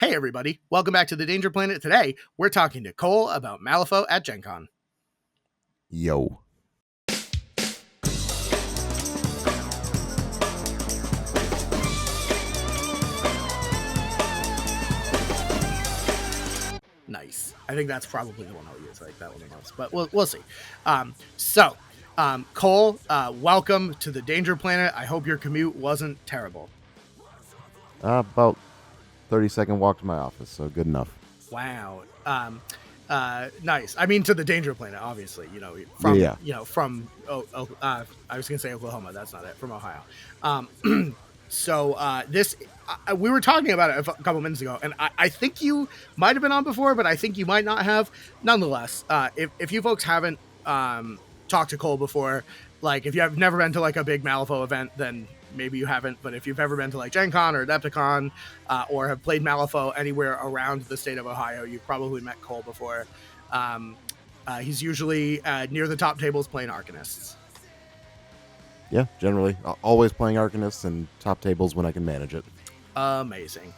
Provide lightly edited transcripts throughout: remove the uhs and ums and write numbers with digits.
Hey everybody, welcome back to the Danger Planet. Today, we're talking to Cole about Malifaux at GenCon. Yo. Nice. I think that's probably the one I'll use, like that one the most, but we'll see. Cole, welcome to the Danger Planet. I hope your commute wasn't terrible. About 30-second walk to my office, so good enough. Wow. Nice. I mean, to the Danger Planet, obviously. From I was gonna say Oklahoma. That's not it. From Ohio. We were talking about it a couple minutes ago, and I think you might have been on before, but I think you might not have. Nonetheless, if you folks haven't talked to Cole before, like if you have never been to like a big Malifaux event, then maybe you haven't. But if you've ever been to like GenCon or Adepticon, or have played Malifaux anywhere around the state of Ohio, you've probably met Cole before. He's usually near the top tables playing Arcanists. Yeah, generally. Always playing Arcanists and top tables when I can manage it. Amazing.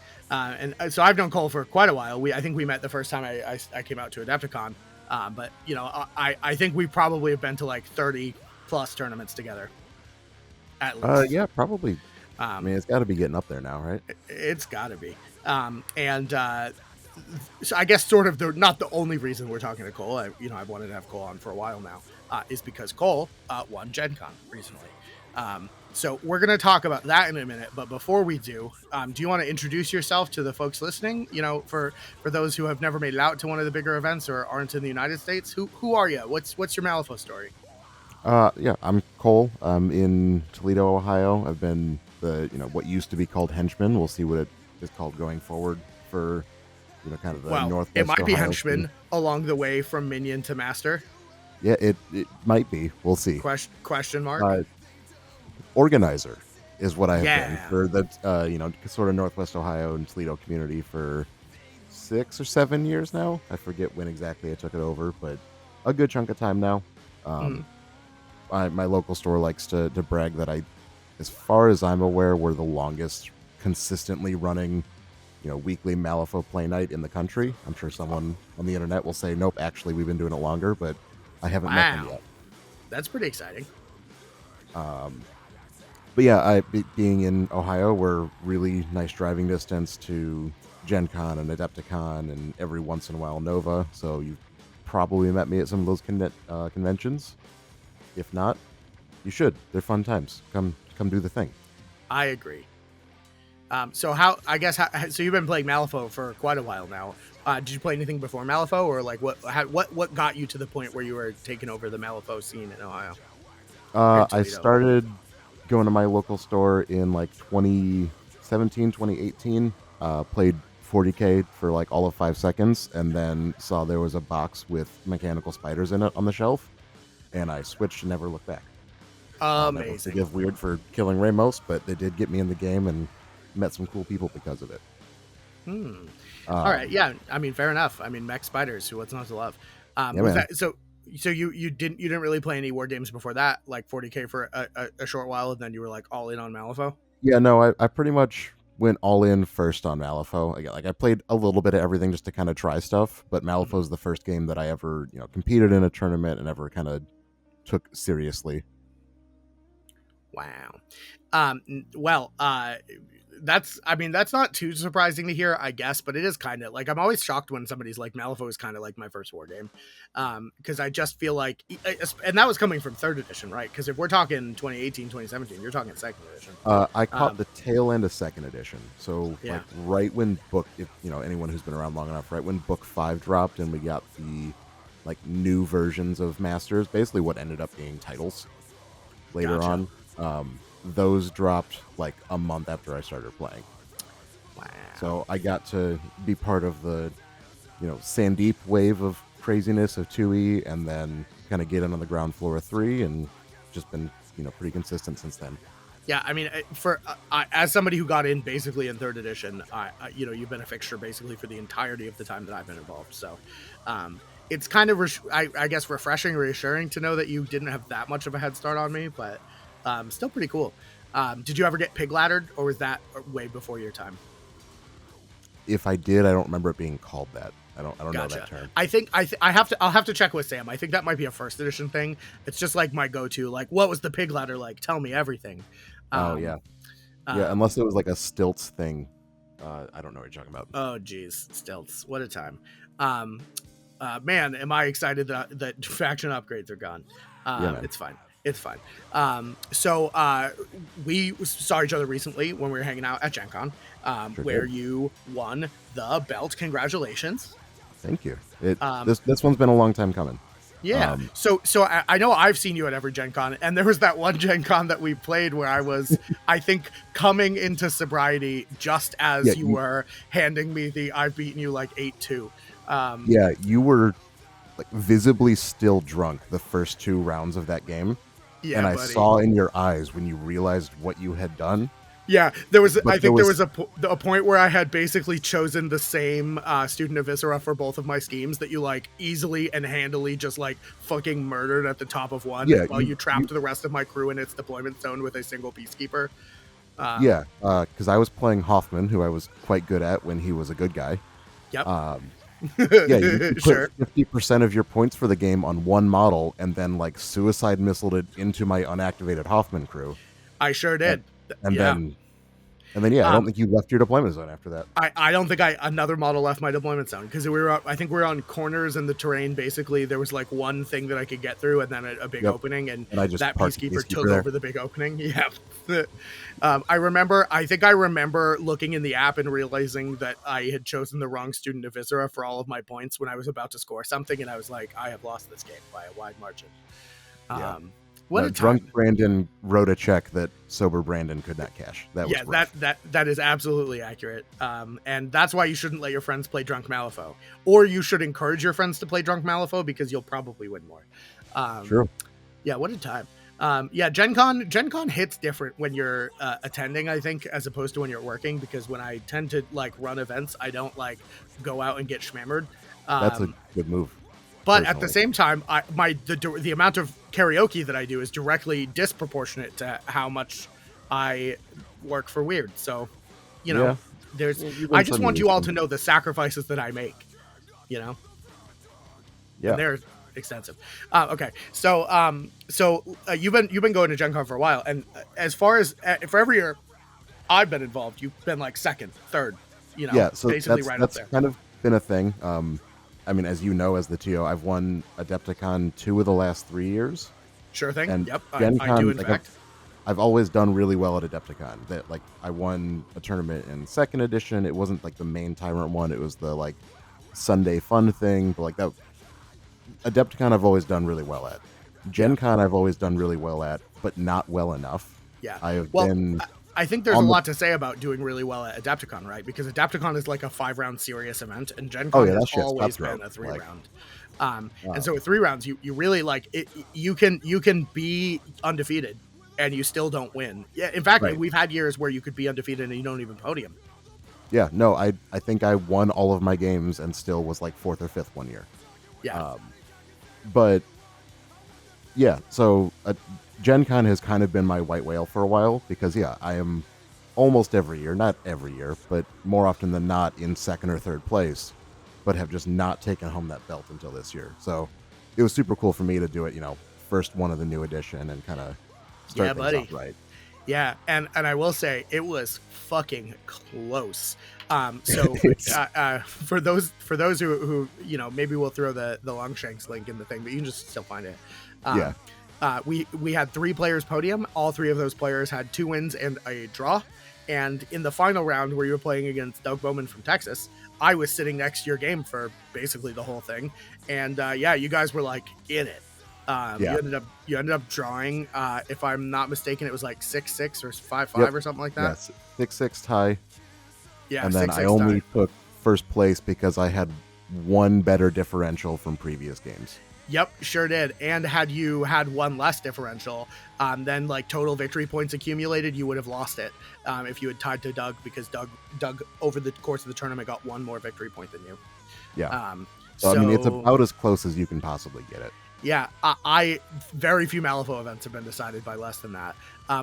So I've known Cole for quite a while. I think we met the first time I came out to Adepticon. But, you know, I think we probably have been to like 30 plus tournaments together. At least. Yeah, probably. I mean, it's got to be getting up there now, right? It's got to be. So I guess sort of not the only reason we're talking to Cole. I've wanted to have Cole on for a while now, is because Cole won GenCon recently. So we're going to talk about that in a minute. But before we do you want to introduce yourself to the folks listening? You know, for those who have never made it out to one of the bigger events or aren't in the United States, who are you? What's your Malifaux story? Yeah, I'm Cole. I'm in Toledo, Ohio. I've been what used to be called henchman. We'll see what it is called going forward for, kind of the Northwest. It might Ohio be henchman along the way from minion to master. Yeah, it might be. We'll see. Question mark. Organizer is what I have been for the sort of Northwest Ohio and Toledo community for 6 or 7 years now. I forget when exactly I took it over, but a good chunk of time now. My local store likes to brag that as far as I'm aware, we're the longest consistently running, weekly Malifaux play night in the country. I'm sure someone on the internet will say, nope, actually we've been doing it longer, but I haven't met them yet. That's pretty exciting. But yeah, being in Ohio, we're really nice driving distance to GenCon and Adepticon and every once in a while Nova. So you've probably met me at some of those conventions. If not, you should. They're fun times. Come do the thing. I agree. So you've been playing Malifaux for quite a while now. Did you play anything before Malifaux, or like what got you to the point where you were taking over the Malifaux scene in Ohio? I started going to my local store in like 2017, 2018. Played 40K for like all of 5 seconds, and then saw there was a box with mechanical spiders in it on the shelf, and I switched and never looked back. Amazing. I give Wyrd for killing Ramos, but they did get me in the game and met some cool people because of it. All right, yeah. I mean, fair enough. I mean, mech spiders. What's not to love? So you didn't really play any war games before that, like 40K for a short while, and then you were like all in on Malifaux? Yeah, no, I pretty much went all in first on Malifaux. I played a little bit of everything just to kind of try stuff, but Malifaux is the first game that I ever competed in a tournament and ever kind of took seriously. Wow. That's not too surprising to hear, I guess, but it is kind of like, I'm always shocked when somebody's like, Malifaux is kind of like my first war game. Because I just feel like, and that was coming from 3rd edition, right? Because if we're talking 2018, 2017, you're talking 2nd edition. I caught the tail end of 2nd edition. So like right when anyone who's been around long enough, right when book 5 dropped and we got the like new versions of Masters, basically what ended up being titles later on. Those dropped like a month after I started playing. Wow. So I got to be part of the, Sandeep wave of craziness of 2E, and then kind of get in on the ground floor of 3, and just been, pretty consistent since then. Yeah, I mean, as somebody who got in basically in 3rd edition, you've been a fixture basically for the entirety of the time that I've been involved. So it's kind of, I guess, refreshing, reassuring to know that you didn't have that much of a head start on me, but still pretty cool. Did you ever get pig laddered, or was that way before your time? if I did, I don't remember it being called that. I don't know that Gotcha. term. I'll have to check with Sam. I think that might be a first edition thing. It's just like my go-to, like, what was the pig ladder like? Tell me everything. Oh yeah. Yeah, Um, unless it was like a stilts thing. I don't know what you're talking about. oh geez, stilts. What a time. Um, Man, am I excited that faction upgrades are gone. Yeah, man. It's fine. It's fine. We saw each other recently when we were hanging out at GenCon, Sure where did. you won the belt. Congratulations. Thank you. Um, This one's been a long time coming. Yeah. Um, So I know I've seen you at every Gen Con, and there was that one Gen Con that we played where I was, I think, coming into sobriety just as yeah, you were handing me the I've beaten you like 8-2. yeah, you were like visibly still drunk the first 2 rounds of that game, Yeah, and I buddy. saw in your eyes when you realized what you had done. Yeah, there was. But I think there was a point where I had basically chosen the same student of Viscera for both of my schemes that you like easily and handily just like fucking murdered at the top of one, Yeah, while you trapped the rest of my crew in its deployment zone with a single peacekeeper. yeah, because I was playing Hoffman, who I was quite good at when he was a good guy. Yep. Um, yeah, you Sure. put 50% of your points for the game on one model, and then like suicide missiled it into my unactivated Hoffman crew, I sure and, did. and Yeah. then and then yeah, I don't Um, think you left your deployment zone after that. I don't think another model left my deployment zone because I think we were on corners in the terrain. Basically, there was like one thing that I could get through, and then a big Yep. opening, and And I just that parked the peacekeeper peacekeeper took there. over the big opening. Yeah. I remember. I think I remember looking in the app and realizing that I had chosen the wrong student of Viscera for all of my points when I was about to score something, and I was like, I have lost this game by a wide margin. Yeah. What No, a drunk time. Brandon wrote a check that sober Brandon could not cash. That was Yeah, rough. that is absolutely accurate. And that's why you shouldn't let your friends play drunk Malifaux, or you should encourage your friends to play drunk Malifaux because you'll probably win more. True. Yeah, what a time. Yeah, Gen Con hits different when you're attending, I think, as opposed to when you're working, because when I tend to like run events, I don't like go out and get schmammered. That's a good move. But at the Personally. same time, the amount of karaoke that I do is directly disproportionate to how much I work for Wyrd. So, you know, Yeah. there's. You I win just some, want you you lose all to some. know the sacrifices that I make. You know, Yeah. and they're extensive. Okay, so you've been going to Gen Con for a while, and as far as for every year I've been involved, you've been like second, third. You know, Yeah, so basically right up that's there. kind of been a thing. I mean, as you know, as the TO, I've won Adepticon 2 of the last 3 years, Sure thing. and Yep, Gen I do Con, in like fact. I've always done really well at Adepticon. That like I won a tournament in second edition. It wasn't like the main Tyrant one. It was the like Sunday fun thing. But like that Adepticon I've always done really well at. Gen Con I've always done really well at, but not well enough. Yeah. I have Well, been I think there's a on the lot to say about doing really well at Adepticon, right? Because Adepticon is like a 5-round serious event, and Gen oh Con yeah, has that shit's always cutthroat. been a 3 Like round. uh, And so with 3 rounds, you really like it. You can be undefeated and you still don't win. Yeah. In fact, right. we've had years where you could be undefeated and you don't even podium. Yeah, no, I think I won all of my games and still was like 4th or 5th one year. Yeah. But yeah, so Gen Con has kind of been my white whale for a while because yeah, I am almost every year, not every year, but more often than not in second or third place, but have just not taken home that belt until this year. So it was super cool for me to do it, first one of the new edition and kind of start Yeah, things buddy. off right. Yeah, and I will say it was fucking close. So for those who maybe we'll throw the Longshanks link in the thing, but you can just still find it. Yeah. We had 3 players podium. All 3 of those players had 2 wins and a draw. And in the final round, where you were playing against Doug Bowman from Texas, I was sitting next to your game for basically the whole thing. And yeah, you guys were like in it. Yeah. You ended up drawing. If I'm not mistaken, it was like 6-6 or 5-5 or something like that. Yes, 6-6 tie. Yeah, And then 6-6 I only tie. took first place because I had one better differential from previous games. Yep, sure did. And had you had one less differential, then like total victory points accumulated, you would have lost it if you had tied to Doug, because Doug over the course of the tournament got 1 more victory point than you. Yeah. So I mean, it's about as close as you can possibly get it. Yeah, I very few Malifaux events have been decided by less than that,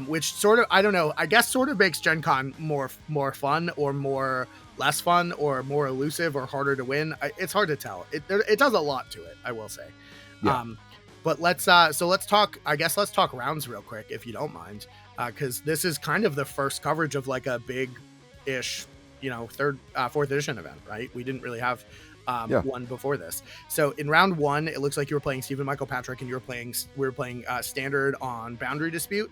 which sort of, I don't know, I guess sort of makes Gen Con more fun or more less fun or more elusive or harder to win. It's hard to tell. It does a lot to it, I will say. Yeah. But let's talk. I guess let's talk rounds real quick, if you don't mind, because this is kind of the first coverage of like a big-ish, fourth edition event, right? We didn't really have one before this. So in round one, it looks like you were playing Stephen Michael Patrick, and we were playing standard on Boundary Dispute.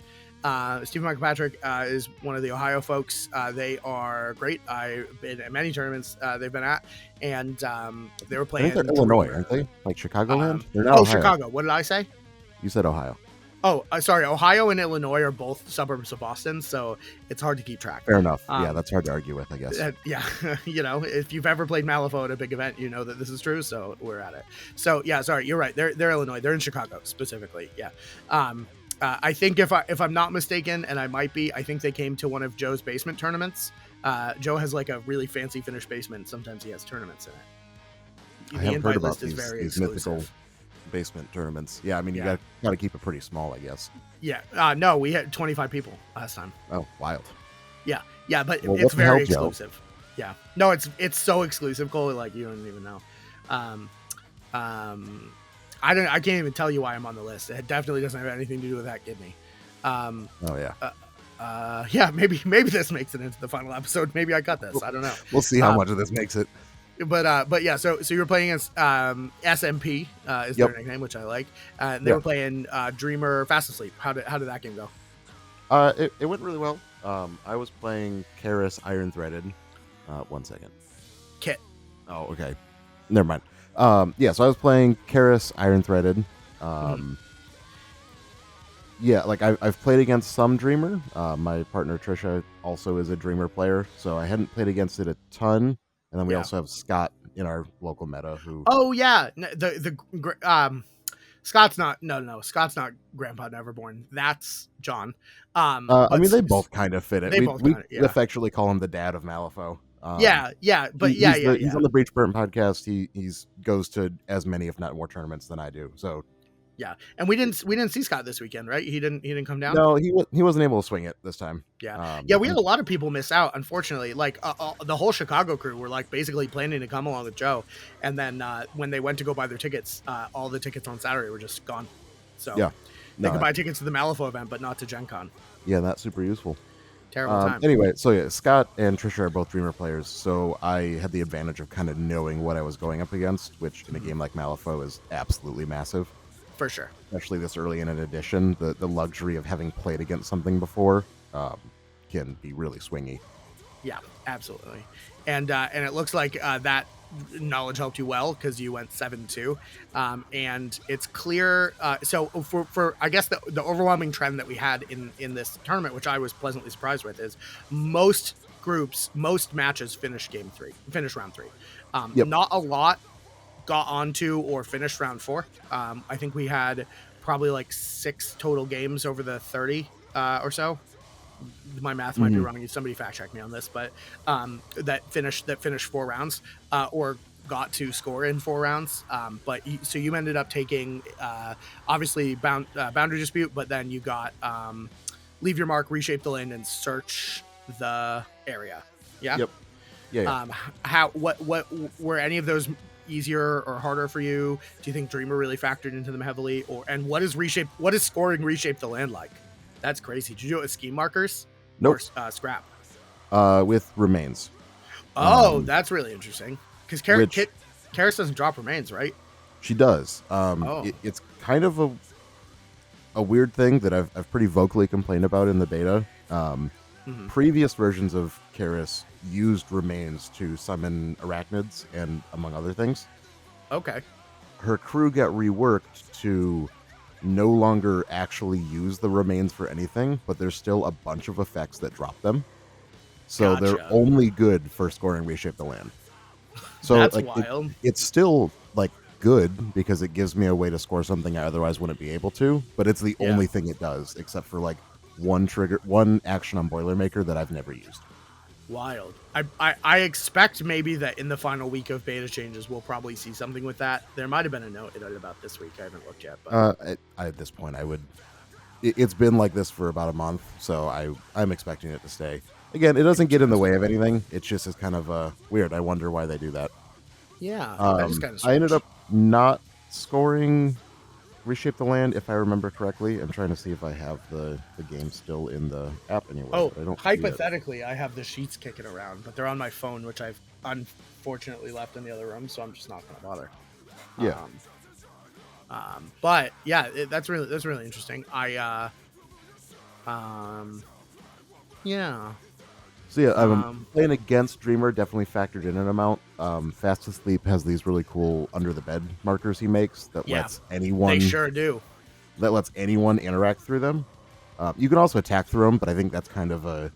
Stephen Michael Patrick is one of the Ohio folks. They are great. I've been at many tournaments they've been at, and they were playing. I think they're Illinois, aren't they? Like Chicagoland? They're not Ohio. Chicago. What did I say? You said Ohio. Oh, sorry. Ohio and Illinois are both suburbs of Boston, so it's hard to keep track. Fair enough. Yeah, that's hard to argue with, I guess. Yeah, if you've ever played Malifaux at a big event, you know that this is true. So we're at it. So yeah, sorry, you're right. They're Illinois. They're in Chicago specifically. Yeah. I think if I'm not mistaken, and I might be, I think they came to one of Joe's basement tournaments. Joe has like a really fancy finished basement. Sometimes he has tournaments in it. I haven't heard about these mythical basement tournaments. Yeah, I mean, you got to keep it pretty small, I guess. Yeah. No, we had 25 people last time. Oh, wild. Yeah, but it's very exclusive. Joe? Yeah. No, it's so exclusive, Cole. Like you don't even know. I can't even tell you why I'm on the list. It definitely doesn't have anything to do with that kidney. Yeah, maybe this makes it into the final episode. Maybe I cut this. I don't know. We'll see how much of this makes it. But yeah, so you were playing as SMP is their nickname, which I like. And they were playing Dreamer Fast Asleep. How did that game go? It went really well. I was playing Karis Iron Threaded. 1 second. Kit. Oh, okay. Never mind. So I was playing Karis Iron Threaded. Yeah, like I've played against some Dreamer. My partner Trisha also is a Dreamer player, so I hadn't played against it a ton. And then we also have Scott in our local meta who. Oh yeah, Scott's not. No, Scott's not Grandpa Neverborn. That's John. I mean, they both kind of fit it. We affectionately call him the dad of Malifaux. He's on the Breach Burnt podcast. He goes to as many, if not more, tournaments than I do. So. Yeah, and we didn't see Scott this weekend, right? He didn't come down. No, he wasn't able to swing it this time. Yeah, we had a lot of people miss out, unfortunately. Like the whole Chicago crew were like basically planning to come along with Joe, and then when they went to go buy their tickets, all the tickets on Saturday were just gone. So they could buy tickets to the Malifaux event, but not to GenCon. Yeah, that's super useful. Terrible time. Anyway, so yeah, Scott and Trisha are both Dreamer players, so I had the advantage of kind of knowing what I was going up against, which in a game like Malifaux is absolutely massive. For sure. Especially this early in an edition, the luxury of having played against something before can be really swingy. Yeah, absolutely. And it looks like that knowledge helped you well because you went 7-2. And it's clear. So for I guess the overwhelming trend that we had in this tournament, which I was pleasantly surprised with, is most matches finish round 3. Not a lot got onto or finished round 4. I think we had probably like 6 total games over the 30 or so. My math might be wrong. Somebody fact check me on this, but that finished 4 rounds or got to score in 4 rounds. So you ended up taking obviously Boundary Dispute, but then you got Leave Your Mark, Reshape the Land, and Search the Area. Yeah. Yep. Yeah. What were any of those easier or harder for you? Do you think Dreamer really factored into them heavily, and what is scoring Reshape the Land like? That's crazy. Did you do it with scheme markers? Nope. Or scrap? With remains. Oh, that's really interesting. Because Karis doesn't drop remains, right? She does. It's kind of a weird thing that I've pretty vocally complained about in the beta. Previous versions of Karis used remains to summon arachnids and among other things. Okay. Her crew got reworked to no longer actually use the remains for anything, but there's still a bunch of effects that drop them. So they're only good for scoring Reshape the Land. So that's wild. It's still like good because it gives me a way to score something I otherwise wouldn't be able to, but it's the only thing it does, except for like one action on Boilermaker that I've never used. Wild. I expect maybe that in the final week of beta changes we'll probably see something with that. There might have been a note in it about this week. I haven't looked yet. But at this point, I would. It's been like this for about a month, so I'm expecting it to stay. Again, it doesn't get in the way of anything. It's just is kind of weird. I wonder why they do that. Yeah, that is kind of I ended strange. up not scoring Reshape the Land, if I remember correctly. I'm trying to see if I have the game still in the app anywhere, Oh, but I don't see it. hypothetically, I have the sheets kicking around, but they're on my phone, which I've unfortunately left in the other room, so I'm just not going to bother. Yeah. But yeah, that's really interesting. Yeah. So yeah, Um, playing against Dreamer definitely factored in an amount. Fast Asleep has these really cool under the bed markers he makes that yeah, lets they anyone sure do. interact through them. You can also attack through them, but I think that's kind of a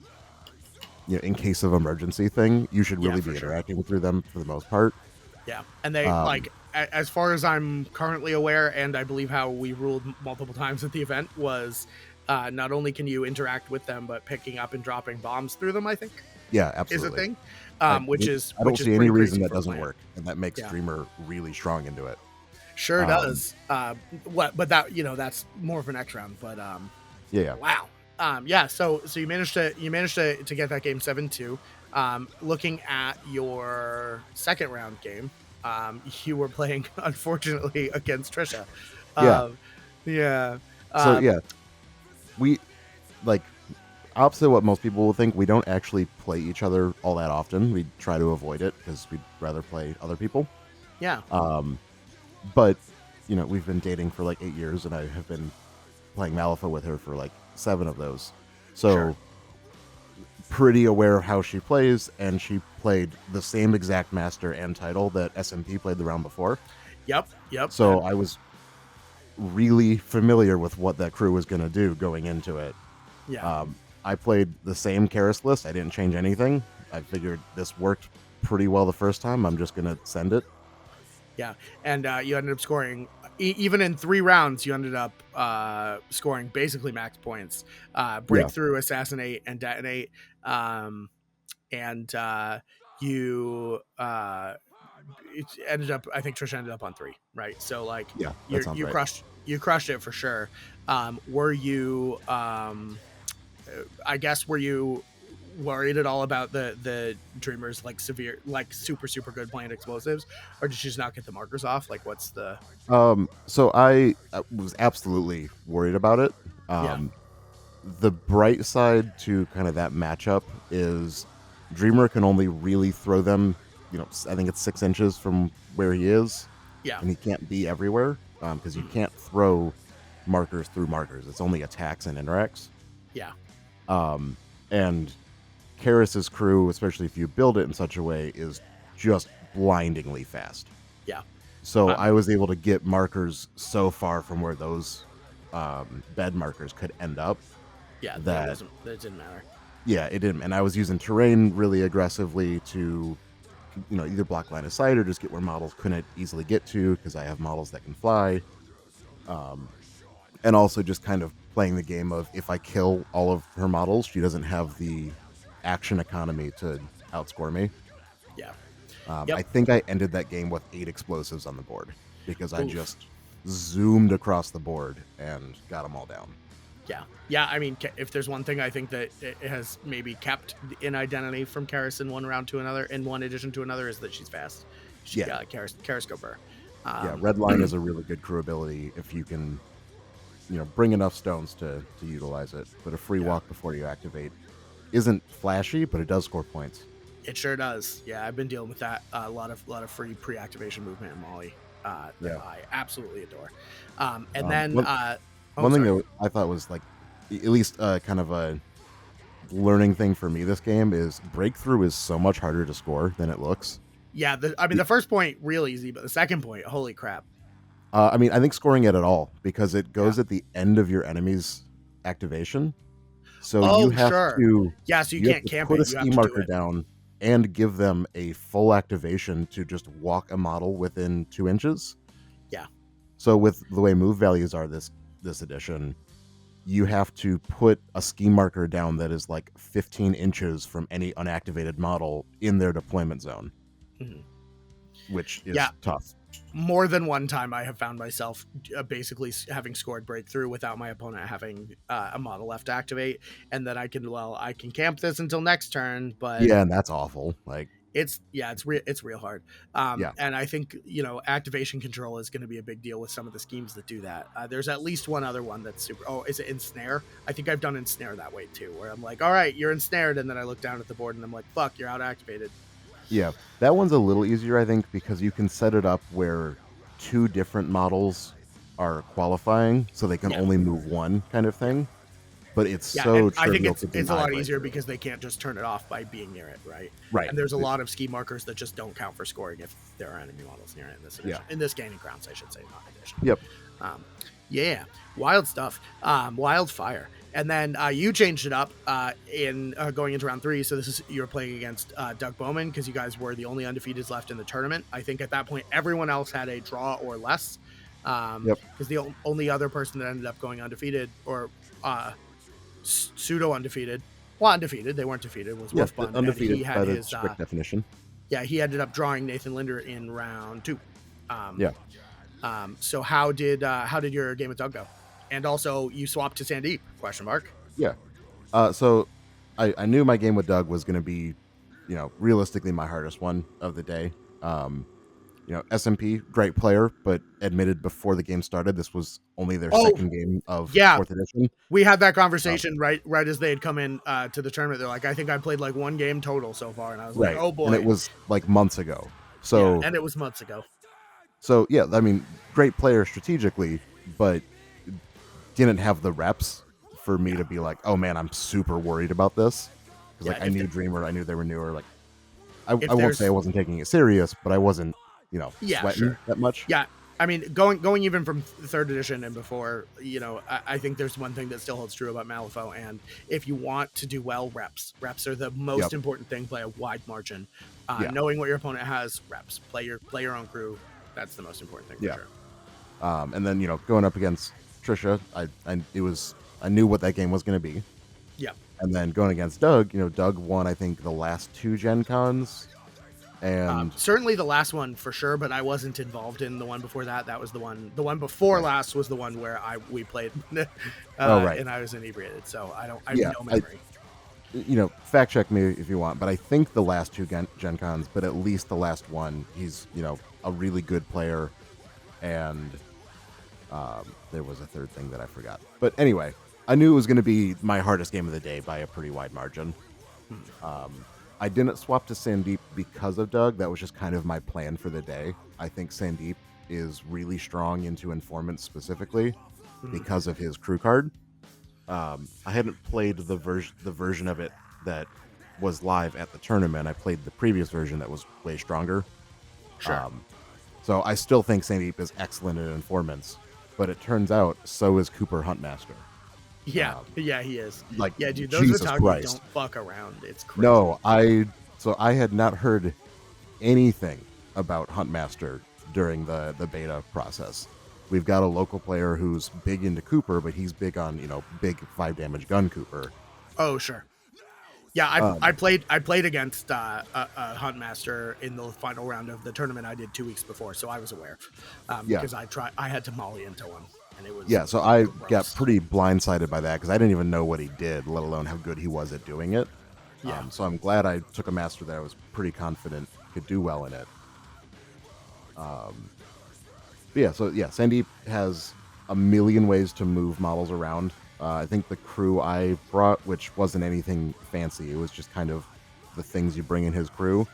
in case of emergency thing. You should Yeah, really for be sure. interacting through them for the most part. Yeah, and they Um, as far as I'm currently aware, and I believe how we ruled multiple times at the event was, not only can you interact with them, but picking up and dropping bombs through them, I think, yeah, is a absolutely. thing, I I don't which is see any pretty reason crazy that for a doesn't plan. work, and that makes Yeah, Dreamer really strong into it. sure Um, does. But that that's more of an next round. But yeah, yeah, wow. Yeah. So you managed to get that game 7-2. Looking at your second round game, you were playing unfortunately against Trisha. yeah. Um, yeah. So Um, yeah, we like opposite what most people will think. We don't actually play each other all that often. We try to avoid it because we'd rather play other people. yeah. Um, but we've been dating for like 8 years, and I have been playing Malifaux with her for like 7 of those. Sure. So pretty aware of how she plays, and she played the same exact master and title that SMP played the round before. Yep. Yep. So I was really familiar with what that crew was going to do going into it. Yeah. Um, I played the same Karis list. I didn't change anything. I figured this worked pretty well the first time. I'm just going to send it. Yeah, and you ended up scoring even in 3 rounds. You ended up scoring basically max points, Yeah. breakthrough, assassinate, and detonate. Um, and you it ended up. I think Trisha ended up on 3, right? So like Yeah. That sounds right. you crushed it for sure. Were you? I guess were you worried at all about the dreamers like severe like super good playing explosives, or did you just not get the markers off? Like what's the So I was absolutely worried about it. yeah Um, the bright side to kind of that matchup is Dreamer can only really throw them, I think it's 6 inches from where he is, yeah and he can't be everywhere because you can't throw markers through markers. It's only attacks and interacts. yeah Um, and Karis's crew, especially if you build it in such a way, is just blindingly fast. yeah So um I was able to get markers so far from where those bed markers could end up yeah that that didn't matter. yeah, it didn't. And I was using terrain really aggressively to either block line of sight or just get where models couldn't easily get to because I have models that can fly. And also just kind of playing the game of if I kill all of her models, she doesn't have the action economy to outscore me. Yeah. I Yep. think I ended that game with 8 explosives on the board because I Oof. just zoomed across the board and got them all down. Yeah. Yeah. I mean, if there's one thing I think that it has maybe kept an identity from Karis in one round to another, in one edition to another, is that she's fast. She Yeah, Karis go burr. yeah. Um, Red line is a really good crew ability if you can, bring enough stones to utilize it. But a free yeah. walk before you activate isn't flashy, but it does score points. It sure does. Yeah, I've been dealing with that a lot of free pre-activation movement in Molly that Yeah. I absolutely adore. And Um, then one oh one thing sorry. that I thought was like at least kind of a learning thing for me this game is breakthrough is so much harder to score than it looks. Yeah, I mean Y- the first point real easy, but the second point, holy crap. I mean, I think scoring it at all because it Yeah. goes at the end of your enemy's activation. So Oh sure. Yeah, so you you have can't to camp put it. a You have ski to do marker it. down and give them a full activation to just walk a model within 2 inches. Yeah. So with the way move values are this edition, you have to put a ski marker down that is like 15 inches from any unactivated model in their deployment zone. Mhm. which is Yeah, tough. more than one time I have found myself basically having scored breakthrough without my opponent having a model left to activate, and then I can camp this until next turn, but Yeah, and that's awful. Like, it's real hard. yeah, And I think activation control is going to be a big deal with some of the schemes that do that. There's at least one other one that's super. Oh, is it ensnare? I think I've done ensnare that way too, where I'm like, all right, you're ensnared, and then I look down at the board and I'm like, fuck, you're out activated. yeah. That one's a little easier, I think, because you can set it up where two different models are qualifying, so they can Yeah. only move one kind of thing. But it's Yeah, and so I think trivial to it's a deny lot easier breakthrough. because they can't just turn it off by being near it, right? Right. And there's a lot of ski markers that just don't count for scoring if there are enemy models near it in this edition. Yeah. In this Gaining Grounds, I should say, not edition. Yep. Yeah, wild stuff. Wildfire. And then you changed it up in going into round 3. So you're playing against Doug Bowman because you guys were the only undefeateds left in the tournament. I think at that point everyone else had a draw or less. Yep. Because the only other person that ended up going undefeated or pseudo undefeated, well, undefeated, they weren't defeated, was Yes, Wolfbun. undefeated He by had the his strict definition. yeah, he ended up drawing Nathan Linder in round 2. Yeah. So how did your game with Doug go? And also you swapped to Sandeep? Question mark. Yeah. So I knew my game with Doug was going to be, realistically my hardest one of the day. SMP, great player, but admitted before the game started this was only their second game of 4th edition. We had that conversation right as they had come in to the tournament. They're like, I think I played like 1 game total so far, and I was like, oh boy. And it was like months ago. So and it was months ago. So yeah, I mean, great player strategically, but didn't have the reps for me to be like, oh man, I'm super worried about this. Because I knew Dreamer, I knew they were newer. Like, I won't say I wasn't taking it serious, but I wasn't, sweating that much. Yeah, I mean, going even from 3rd edition and before, I think there's one thing that still holds true about Malifaux, and if you want to do well, reps are the most important thing. Play a wide margin, knowing what your opponent has. Reps, play your own crew. That's the most important thing. For sure. And then going up against Trisha, I knew what that game was going to be. Yeah. And then going against Doug, Doug won I think the last 2 Gen Cons. And certainly the last one for sure, but I wasn't involved in the one before that. That was the one before last was the one where we played and I was inebriated, so I have no memory. Fact check me if you want, but I think the last 2 Gen Cons, but at least the last one, he's a really good player. And there was a third thing that I forgot, but anyway, I knew it was going to be my hardest game of the day by a pretty wide margin. I didn't swap to Sandeep because of Doug. That was just kind of my plan for the day. I think Sandeep is really strong into Informants specifically because of his crew card. I hadn't played the version of it that was live at the tournament. I played the previous version that was way stronger. Sure. So I still think Sandeep is excellent at Informants, but it turns out so is Cooper Huntmaster. Yeah, he is. Like, yeah, dude, those Jesus Otaku Christ. don't fuck around. It's crazy. No, I had not heard anything about Huntmaster during the beta process. We've got a local player who's big into Cooper, but he's big on, big 5 damage gun Cooper. Oh, sure. Yeah, I played against Huntmaster in the final round of the tournament I did 2 weeks before, so I was aware. Because I had to molly into one. And it was so I got pretty blindsided by that because I didn't even know what he did, let alone how good he was at doing it. So I'm glad I took a master that I was pretty confident could do well in it. Sandeep has a million ways to move models around. I think the crew I brought, which wasn't anything fancy, it was just kind of the things you bring in his crew.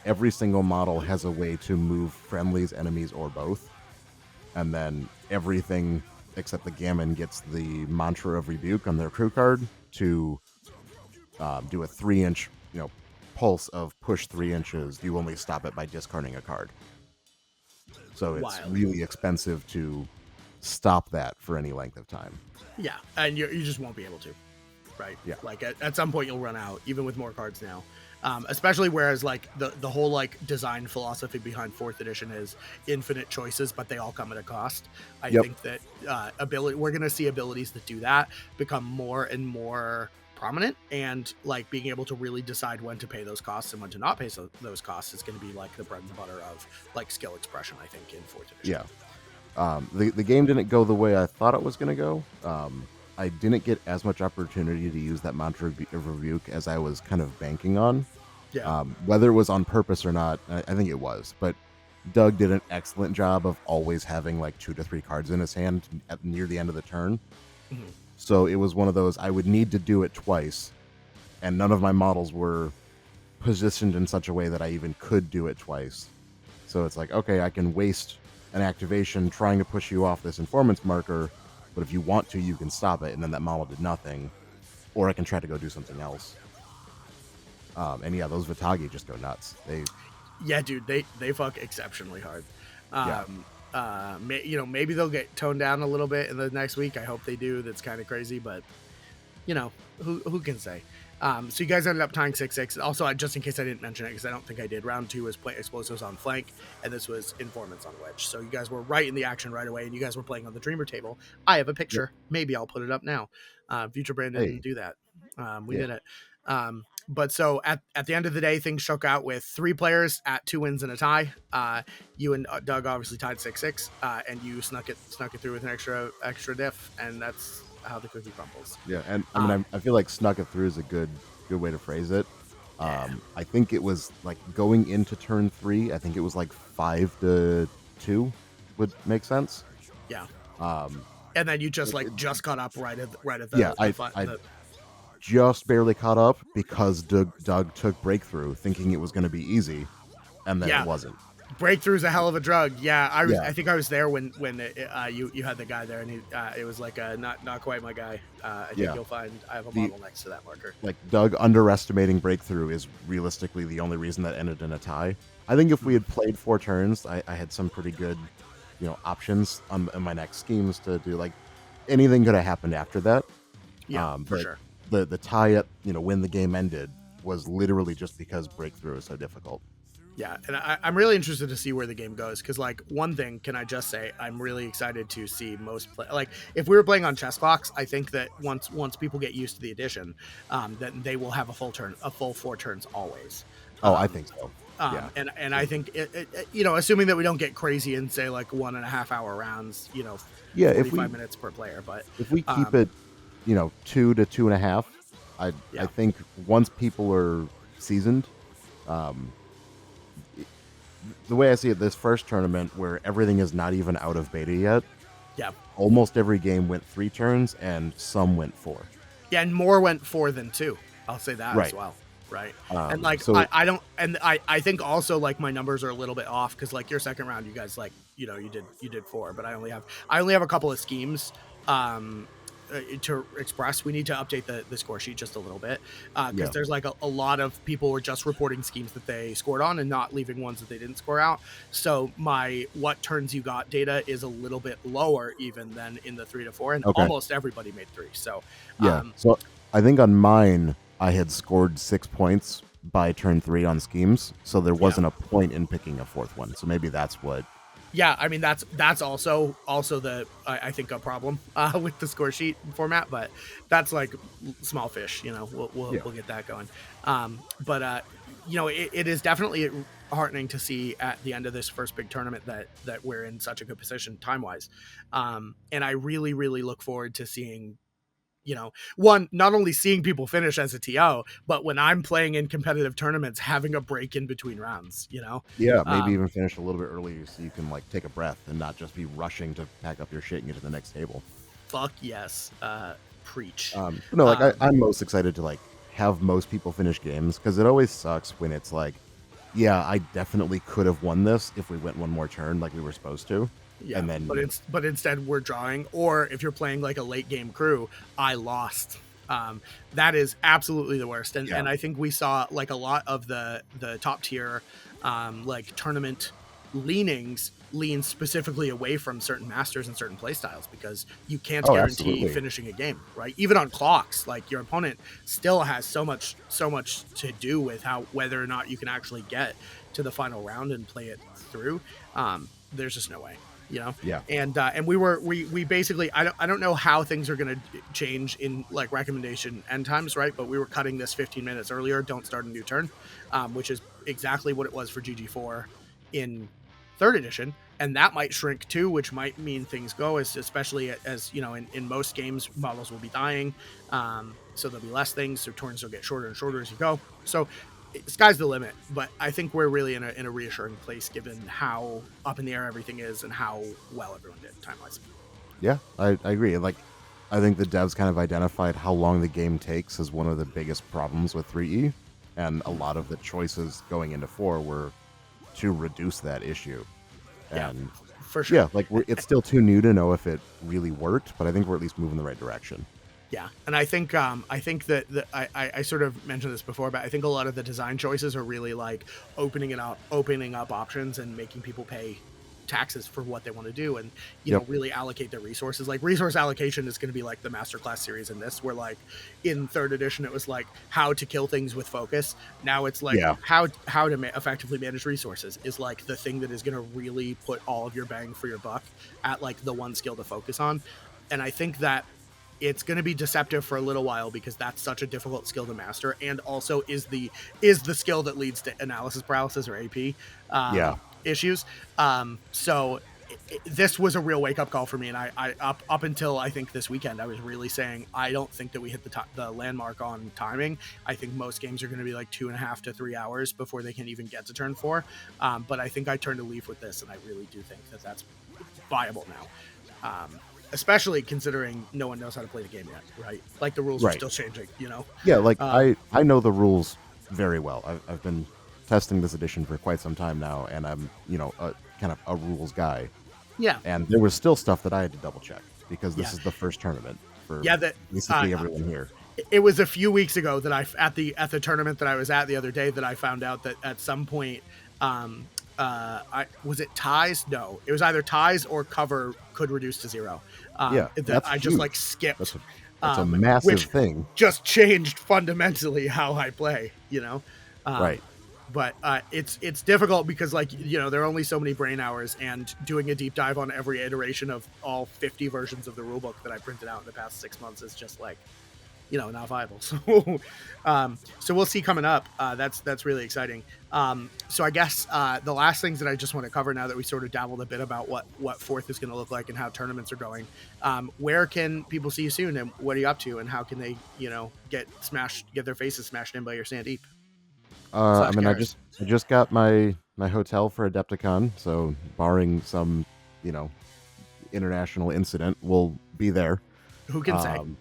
Every single model has a way to move friendlies, enemies, or both. And then everything except the Gammon gets the Mantra of Rebuke on their crew card to do a 3-inch, pulse of push 3 inches. You only stop it by discarding a card. So it's really expensive to stop that for any length of time. Yeah, and you just won't be able to, right? Yeah. Like at some point you'll run out, even with more cards now. Especially whereas like the whole like design philosophy behind 4th edition is infinite choices, but they all come at a cost. I think that we're going to see abilities that do that become more and more prominent, and like being able to really decide when to pay those costs and when to not pay those costs is going to be like the bread and butter of like skill expression, I think, in fourth edition. Yeah. The game didn't go the way I thought it was going to go. I didn't get as much opportunity to use that mantra of rebuke as I was kind of banking on. Yeah. Whether it was on purpose or not, I think it was. But Doug did an excellent job of always having like 2 to 3 cards in his hand near the end of the turn. Mm-hmm. So it was one of those I would need to do it twice, and none of my models were positioned in such a way that I even could do it twice. So it's like, okay, I can waste an activation trying to push you off this informance marker, but if you want to, you can stop it, and then that model did nothing. Or I can try to go do something else. And yeah, those Vitagi just go nuts. Yeah, dude, they fuck exceptionally hard. Yeah. Maybe they'll get toned down a little bit in the next week. I hope they do. That's kind of crazy, but who can say? So you guys ended up tying 6-6. Also, just in case I didn't mention it, because I don't think I did, round 2 was play explosives on flank, and this was informants on wedge. So you guys were right in the action right away, and you guys were playing on the Dreamer table. I have a picture. Yep. Maybe I'll put it up now. Future Brandon didn't do that. We did it. But so at the end of the day, things shook out with 3 players at 2 wins and a tie. You and Doug obviously tied 6-6, and you snuck it through with an extra diff, and that's how the cookie crumbles. Yeah, and I mean, I feel like snuck it through is a good way to phrase it. I think it was like going into turn 3. I think it was like 5-2 would make sense. Yeah. And then you just caught up right at the I just barely caught up because Doug took breakthrough thinking it was going to be easy, and then it wasn't. Breakthrough's a hell of a drug. I think I was there when you had the guy there, and it was like not quite my guy. I think you'll find I have a model next to that marker. Like Doug underestimating breakthrough is realistically the only reason that ended in a tie. I think if we had played 4 turns, I had some pretty good, options on my next schemes to do. Like anything could have happened after that. Yeah, for sure. The tie up, when the game ended, was literally just because breakthrough is so difficult. Yeah, and I'm really interested to see where the game goes, because like one thing, can I just say, I'm really excited to see most play. Like if we were playing on chess clocks, I think that once people get used to the edition, then they will have a full 4 turns always. I think so. And I think assuming that we don't get crazy and say like 1.5 hour rounds, 45 minutes per player, but if we keep it, 2 to 2.5, I think once people are seasoned. The way I see it, this first tournament where everything is not even out of beta yet, almost every game went 3 turns and some went 4. Yeah, and more went 4 than 2. I'll say that as well. Right. And like, so, I think also like my numbers are a little bit off, because like your second round, you guys like, you did 4, but I only have a couple of schemes to express. We need to update the score sheet just a little bit, because there's like a lot of people were just reporting schemes that they scored on and not leaving ones that they didn't score out. So my what turns you got data is a little bit lower even than in the 3 to 4, and almost everybody made 3. So so I think on mine I had scored 6 points by turn 3 on schemes, so there wasn't a point in picking a 4th one. So maybe that's what. Yeah, I mean that's also the I think a problem with the score sheet format, but that's like small fish. We'll get that going. But it is definitely heartening to see at the end of this first big tournament that we're in such a good position time wise, and I really look forward to seeing. One, not only seeing people finish as a TO, but when I'm playing in competitive tournaments, having a break in between rounds, Yeah, maybe even finish a little bit earlier so you can like take a breath and not just be rushing to pack up your shit and get to the next table. Fuck yes. Preach. I'm most excited to like have most people finish games, because it always sucks when it's like, yeah, I definitely could have won this if we went one more turn like we were supposed to. Yeah, and then, but instead we're drawing, or if you're playing like a late game crew, I lost. That is absolutely the worst, and I think we saw like a lot of the top tier like tournament leanings lean specifically away from certain masters and certain play styles, because you can't guarantee finishing a game, right? Even on clocks, like your opponent still has so much to do with whether or not you can actually get to the final round and play it through. There's just no way. you know. Yeah. And we basically, I don't know how things are going to change in like recommendation end times, right? But we were cutting this 15 minutes earlier. Don't start a new turn, which is exactly what it was for GG4 in third edition, and that might shrink too, which might mean things go, as especially as you know, in most games models will be dying, so there'll be less things, so turns will get shorter and shorter as you go. So sky's the limit, but I think we're really in a reassuring place given how up in the air everything is and how well everyone did time wise. Yeah, I agree. Like, I think the devs kind of identified how long the game takes as one of the biggest problems with 3E, and a lot of the choices going into 4 were to reduce that issue. Yeah, And for sure. yeah, like it's still too new to know if it really worked, but I think we're at least moving in the right direction. Yeah, and I think that I sort of mentioned this before, but I think a lot of the design choices are really like opening up options and making people pay taxes for what they want to do, and you know, Yep. really allocate their resources. Like resource allocation is going to be like the masterclass series in this, where like in third edition it was like how to kill things with focus. Now it's like Yeah. how to effectively manage resources is like the thing that is going to really put all of your bang for your buck at like the one skill to focus on. And I think that it's going to be deceptive for a little while because that's such a difficult skill to master, and also is the skill that leads to analysis paralysis or AP Yeah. issues. So this was a real wake up call for me, and I up until I think this weekend I was really saying I don't think that we hit the landmark on timing. I think most games are going to be like 2.5 to 3 hours before they can even get to turn 4. But I think I turned a leaf with this, and I really do think that that's viable now. Especially considering no one knows how to play the game yet, right? Like the rules are Right. still changing, you know? Yeah, like Um, I know the rules very well. I've been testing this edition for quite some time now, and I'm, a kind of a rules guy. yeah. And there was still stuff that I had to double check because Yeah. this is the first tournament for Yeah, that basically everyone here. it was a few weeks ago that I at the tournament that I was at the other day that I found out that at some point I was it ties? No, it was either ties or cover could reduce to 0. Yeah, That that's I just huge. like skipped, That's a massive which thing. just changed fundamentally how I play, you know. Right. But it's difficult because like you know there are only so many brain hours, and doing a deep dive on every iteration of all 50 versions of the rulebook that I printed out in the past 6 months is just like, you know, not viable. So we'll see coming up. That's really exciting. So I guess the last things that I just want to cover now that we sort of dabbled a bit about what fourth is going to look like and how tournaments are going. Where can people see you soon, and what are you up to, and how can they, you know, get their faces smashed in by your Sandeep? I mean, Garrus. I just got my hotel for Adepticon, so barring some, you know, international incident, we'll be there. Who can say? Um,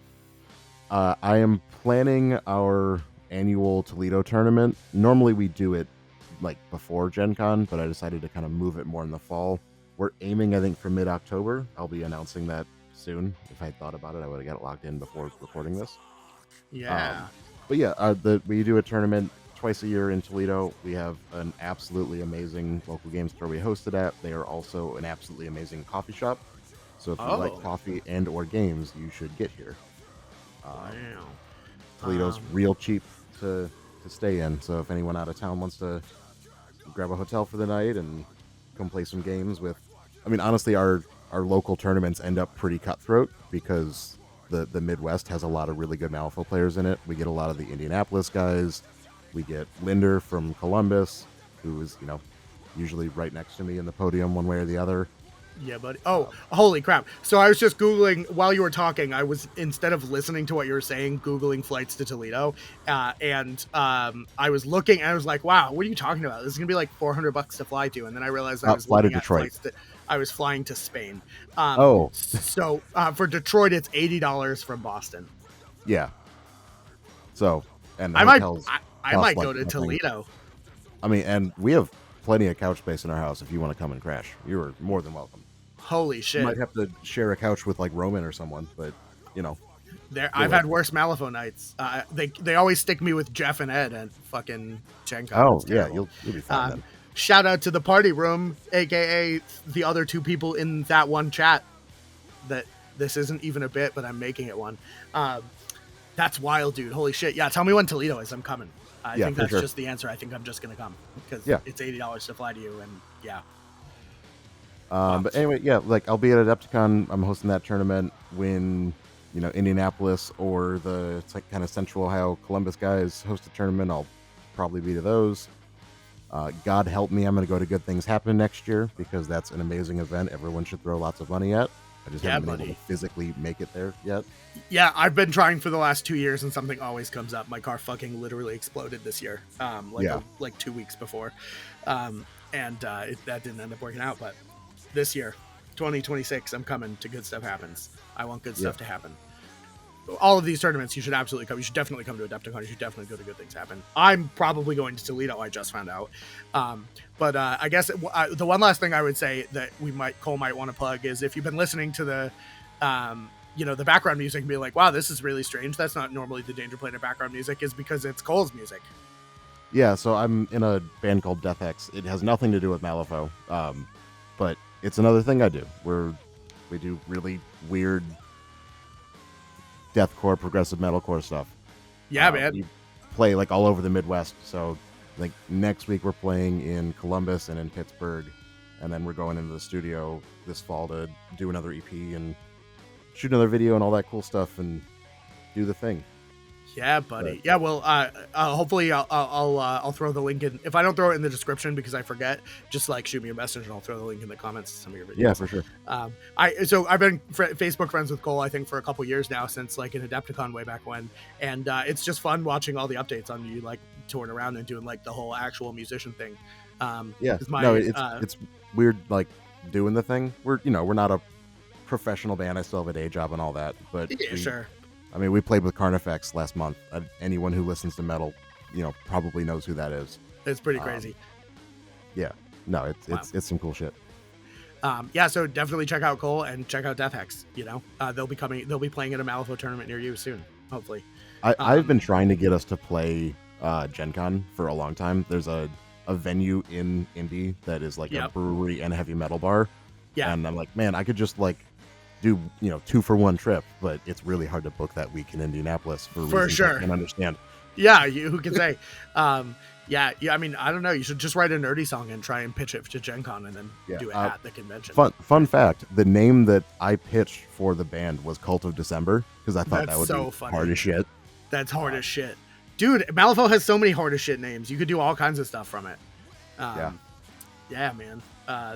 I am planning our annual Toledo tournament. Normally we do it like before Gen Con, but I decided to kind of move it more in the fall. We're aiming, I think, for mid-October. I'll be announcing that soon. If I had thought about it, I would have got it locked in before recording this. Yeah. But yeah, we do a tournament twice a year in Toledo. We have an absolutely amazing local game store we hosted at. They are also an absolutely amazing coffee shop. So if you like Oh. coffee and or games, you should get here. Wow. Toledo's real cheap to stay in. So if anyone out of town wants to grab a hotel for the night and come play some games with, I mean, honestly, our local tournaments end up pretty cutthroat because the Midwest has a lot of really good Malifaux players in it. We get a lot of the Indianapolis guys. We get Linder from Columbus, who is, usually right next to me in the podium one way or the other. Yeah, buddy. Oh, holy crap. So I was just Googling while you were talking. I was, instead of listening to what you were saying, Googling flights to Toledo. And I was looking and I was like, wow, what are you talking about? This is going to be like $400 to fly to. And then I realized I was Fly to looking at Detroit. flights I was flying to Spain. Oh. So for Detroit, it's $80 from Boston. Yeah. So, and the I might, hotels I cost might like go to nothing. Toledo. I mean, and we have plenty of couch space in our house if you want to come and crash. You are more than welcome. Holy shit. You might have to share a couch with like Roman or someone, but I've had worse Malifaux nights. They always stick me with Jeff and Ed and fucking GenCon. Oh yeah, you'll be fine then. Shout out to the party room, aka the other two people in that one chat. That this isn't even a bit, but I'm making it one. That's wild, dude. Holy shit. Yeah, tell me when Toledo is. I'm coming. I think that's just the answer. I think I'm just gonna come because it's $80 to fly to you, and yeah. Wow. But anyway, yeah, like I'll be at Adepticon. I'm hosting that tournament when Indianapolis or the it's like kind of Central Ohio Columbus guys host a tournament. I'll probably be to those. God help me, I'm going to go to Good Things Happen next year because that's an amazing event. Everyone should throw lots of money at. I just Yeah, haven't been able buddy. to physically make it there yet. Yeah, I've been trying for the last 2 years, and something always comes up. My car fucking literally exploded this year, Yeah. like 2 weeks before, that didn't end up working out. But this year, 2026, I'm coming to Good Stuff Happens. I want good Yeah. stuff to happen. All of these tournaments, you should absolutely come. You should definitely come to Adepticon. You should definitely go to Good Things Happen. I'm probably going to Toledo. I just found out. But I guess the one last thing I would say that Cole might want to plug is if you've been listening to the the background music and be like, wow, this is really strange. That's not normally the Danger Planet background music, is because it's Cole's music. Yeah, so I'm in a band called Death-Hex. It has nothing to do with Malifaux, but it's another thing I do. We do really weird deathcore, progressive metalcore stuff. Yeah, man. We play like all over the Midwest. So like next week we're playing in Columbus and in Pittsburgh, and then we're going into the studio this fall to do another EP and shoot another video and all that cool stuff and do the thing. Yeah, buddy. Yeah, well, hopefully I'll throw the link in. If I don't throw it in the description because I forget, just like shoot me a message and I'll throw the link in the comments to some of your videos. Yeah, for sure. I've been Facebook friends with Cole, I think, for a couple years now, since like an Adepticon way back when, and it's just fun watching all the updates on you like touring around and doing like the whole actual musician thing. It's weird like doing the thing. We're not a professional band. I still have a day job and all that, but yeah, sure. I mean, we played with Carnifex last month. Anyone who listens to metal, probably knows who that is. It's pretty crazy. Yeah, no, it's some cool shit. So definitely check out Cole and check out Death-Hex. They'll be playing at a Malifaux tournament near you soon, hopefully. I've been trying to get us to play GenCon for a long time. There's a venue in Indy that is like a brewery and a heavy metal bar. Yeah, and I'm like, man, I could just like do 2-for-1 trip, but it's really hard to book that week in Indianapolis for sure. I can understand. Yeah, who can say? Yeah. I mean, I don't know. You should just write a nerdy song and try and pitch it to GenCon and then do it at the convention. Fun fact: the name that I pitched for the band was Cult of December because I thought that would be funny. Hard as shit. That's hard as shit, dude. Malifaux has so many hard as shit names. You could do all kinds of stuff from it. Yeah, man.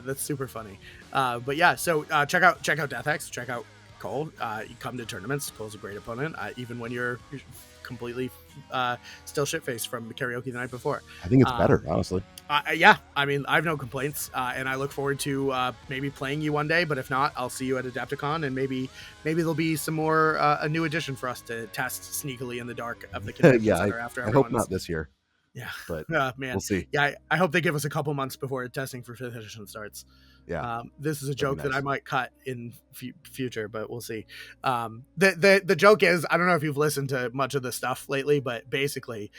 That's super funny. But yeah, so check out Death-Hex, check out Cole. You come to tournaments. Cole's a great opponent, even when you're completely still shit-faced from the karaoke the night before. I think it's better, honestly. Yeah, I mean, I have no complaints, and I look forward to maybe playing you one day, but if not, I'll see you at Adepticon, and maybe there'll be some more, a new edition for us to test sneakily in the dark of the convention center after I hope not this year. Yeah, but man, we'll see. Yeah, I hope they give us a couple months before testing for 5th edition starts. Yeah, this is a joke that I might cut in future, but we'll see. The joke is, I don't know if you've listened to much of the stuff lately, but basically,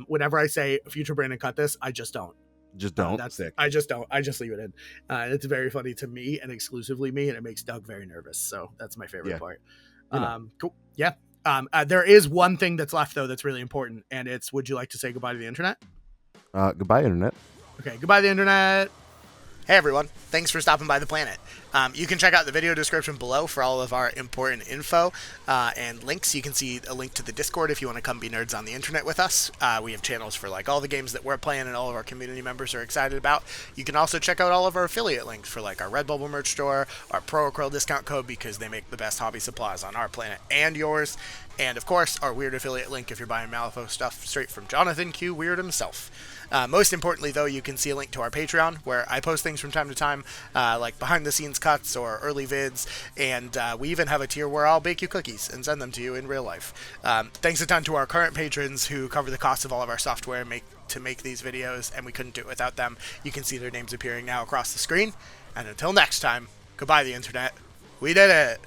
whenever I say future Brandon cut this, I just don't. That's sick. I just don't. I just leave it in. It's very funny to me and exclusively me, and it makes Doug very nervous. So that's my favorite part. Cool. Yeah. There is one thing that's left though that's really important, and it's: would you like to say goodbye to the internet? Goodbye, internet. Okay, goodbye, the internet. Hey everyone, thanks for stopping by the planet. You can check out the video description below for all of our important info and links. You can see a link to the Discord if you want to come be nerds on the internet with us. We have channels for like all the games that we're playing and all of our community members are excited about. You can also check out all of our affiliate links for like our Redbubble merch store, our Pro Acryl discount code because they make the best hobby supplies on our planet and yours. And of course, our Wyrd affiliate link if you're buying Malifaux stuff straight from Jonathan Q. Wyrd himself. Most importantly, though, you can see a link to our Patreon, where I post things from time to time, like behind-the-scenes cuts or early vids, and we even have a tier where I'll bake you cookies and send them to you in real life. Thanks a ton to our current patrons who cover the cost of all of our software to make these videos, and we couldn't do it without them. You can see their names appearing now across the screen. And until next time, goodbye, the internet. We did it!